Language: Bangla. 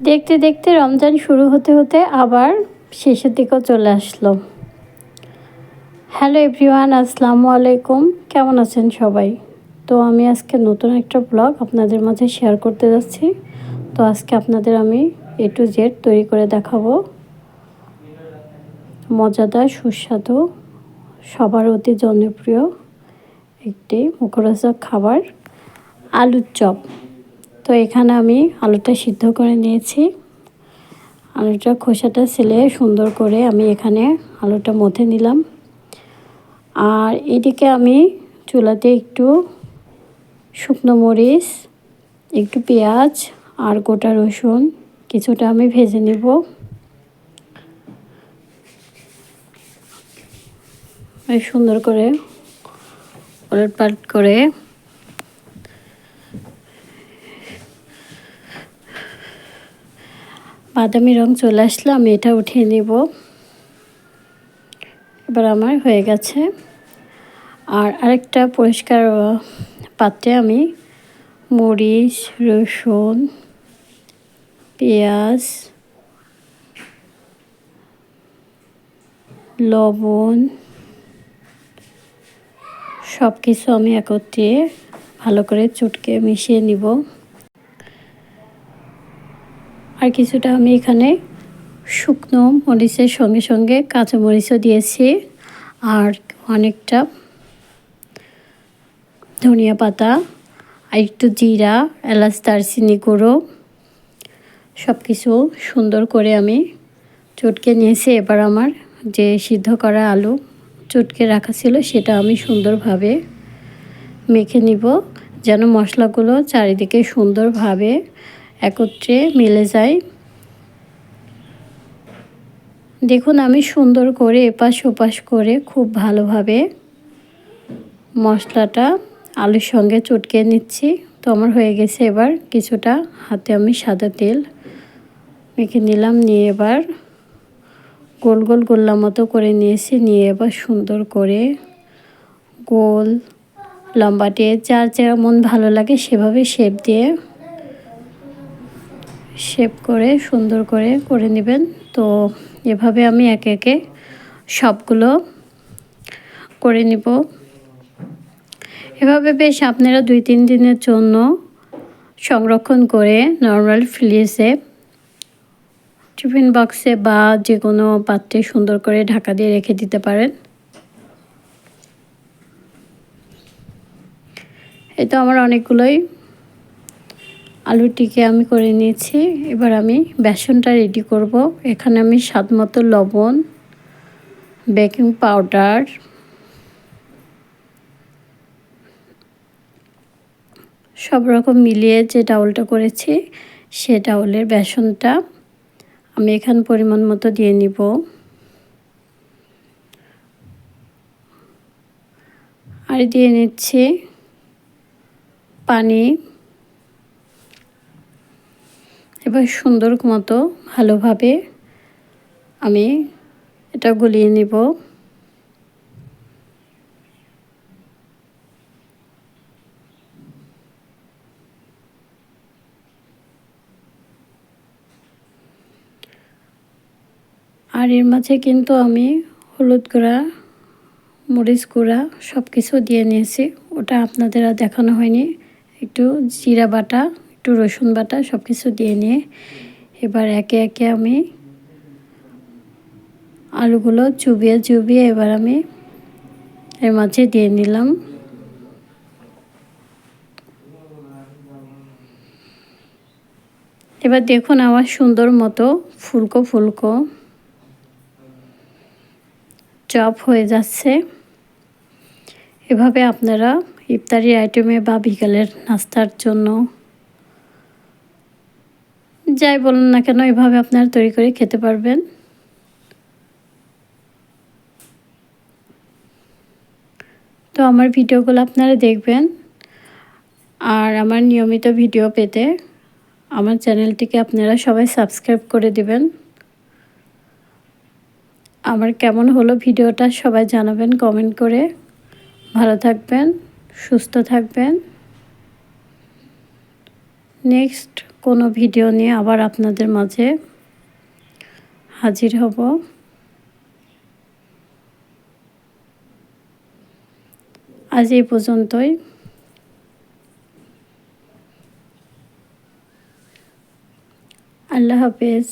দেখতে দেখতে রমজান শুরু হতে হতে আবার শেষের দিকেও চলে আসলো। হ্যালো এভরিওয়ান, আসসালামু আলাইকুম। কেমন আছেন সবাই? তো আমি আজকে নতুন একটা ব্লগ আপনাদের মাঝে শেয়ার করতে যাচ্ছি। তো আজকে আপনাদের আমি A to Z তৈরি করে দেখাবো মজাদার, সুস্বাদু, সবার অতি জনপ্রিয় একটি মুখরোচক খাবার, আলুর চপ। তো এখানে আমি আলুটা সিদ্ধ করে নিয়েছি। আলুটা খোসাটা ছেলে সুন্দর করে আমি এখানে আলুটা মথে নিলাম। আর এদিকে আমি চুলাতে একটু শুকনো মরিচ, একটু পেঁয়াজ আর গোটা রসুন কিছুটা আমি ভেজে নেব। সুন্দর করে উলটপালট করে বাদামি রং চলে আসলে আমি এটা উঠিয়ে নেব। এবার আমার হয়ে গেছে। আর আরেকটা পরিষ্কার পাত্রে আমি মরিচ, রসুন, পেঁয়াজ, লবণ সব কিছু আমি একত্রে ভালো করে চটকে মিশিয়ে নিব। আর কিছুটা আমি এখানে শুকনো মরিচের সঙ্গে সঙ্গে কাঁচা মরিচও দিয়েছি। আর অনেকটা ধনিয়া পাতা আর একটু জিরা, এলাচ, দারচিনি গুঁড়ো সব কিছু সুন্দর করে আমি চটকে নিয়েছি। এবার আমার যে সিদ্ধ করা আলু চটকে রাখা ছিল সেটা আমি সুন্দরভাবে মেখে নিব, যেন মশলাগুলো চারিদিকে সুন্দরভাবে একত্রে মিলে যায়। দেখুন আমি সুন্দর করে এপাশ ওপাশ করে খুব ভালোভাবে মশলাটা আলুর সঙ্গে চটকে নিচ্ছি। তো আমার হয়ে গেছে। এবার কিছুটা হাতে আমি সাদা তেল মেখে নিলাম, নিয়ে এবার গোল গোল গোল্লা মতো করে নিয়েছি। নিয়ে এবার সুন্দর করে গোল লম্বাটে যার যেমন ভালো লাগে সেভাবে শেপ দিয়ে শেপ করে সুন্দর করে করে নেবেন। তো এভাবে আমি একে একে সবগুলো করে নিব। এভাবে বেশ আপনারা 2-3 দিনের জন্য সংরক্ষণ করে নর্মাল ফ্রিজে, টিফিন বক্সে বা যে কোনো পাত্রে সুন্দর করে ঢাকা দিয়ে রেখে দিতে পারেন। এই তো আমার অনেকগুলোই আলুর টিকে আমি করে নিয়েছি। এবার আমি বেসনটা রেডি করব। এখানে আমি স্বাদমতো লবণ, বেকিং পাউডার, সব রকম মিলিয়ে যে ডাউলটা করেছি সে ডাউলের বেসনটা আমি এখানে পরিমাণ মতো দিয়ে নিব। আর দিয়ে নিচ্ছি পানি। এবার সুন্দর মতো ভালোভাবে আমি এটা গলিয়ে নিব। আর এর মাঝে কিন্তু আমি হলুদ গুঁড়া, মরিচ গুঁড়া সব কিছু দিয়ে নিয়েছি। ওটা আপনাদের আর দেখানো হয়নি। একটু জিরা বাটা, একটু রসুন বাটা সব কিছু দিয়ে নিয়ে এবার একে একে আমি আলুগুলো চুবিয়ে চুবিয়ে এবার আমি এর মাঝে দিয়ে নিলাম। এবার দেখুন আমার সুন্দর মতো ফুলকো ফুলকো চপ হয়ে যাচ্ছে। এভাবে আপনারা ইফতারি আইটেমে বা বিকালের নাস্তার জন্য যাই বলুন না কেন এভাবে আপনারা তৈরি করে খেতে পারবেন। তো আমার ভিডিওগুলো আপনারা দেখবেন। আর আমার নিয়মিত ভিডিও পেতে আমার চ্যানেলটিকে আপনারা সবাই সাবস্ক্রাইব করে দিবেন। আমার কেমন হলো ভিডিওটা সবাই জানাবেন কমেন্ট করে। ভালো থাকবেন, সুস্থ থাকবেন। নেক্সট কোনো ভিডিও নিয়ে আবার আপনাদের মাঝে হাজির হব। আজ এই পর্যন্তই। আল্লাহ হাফেজ।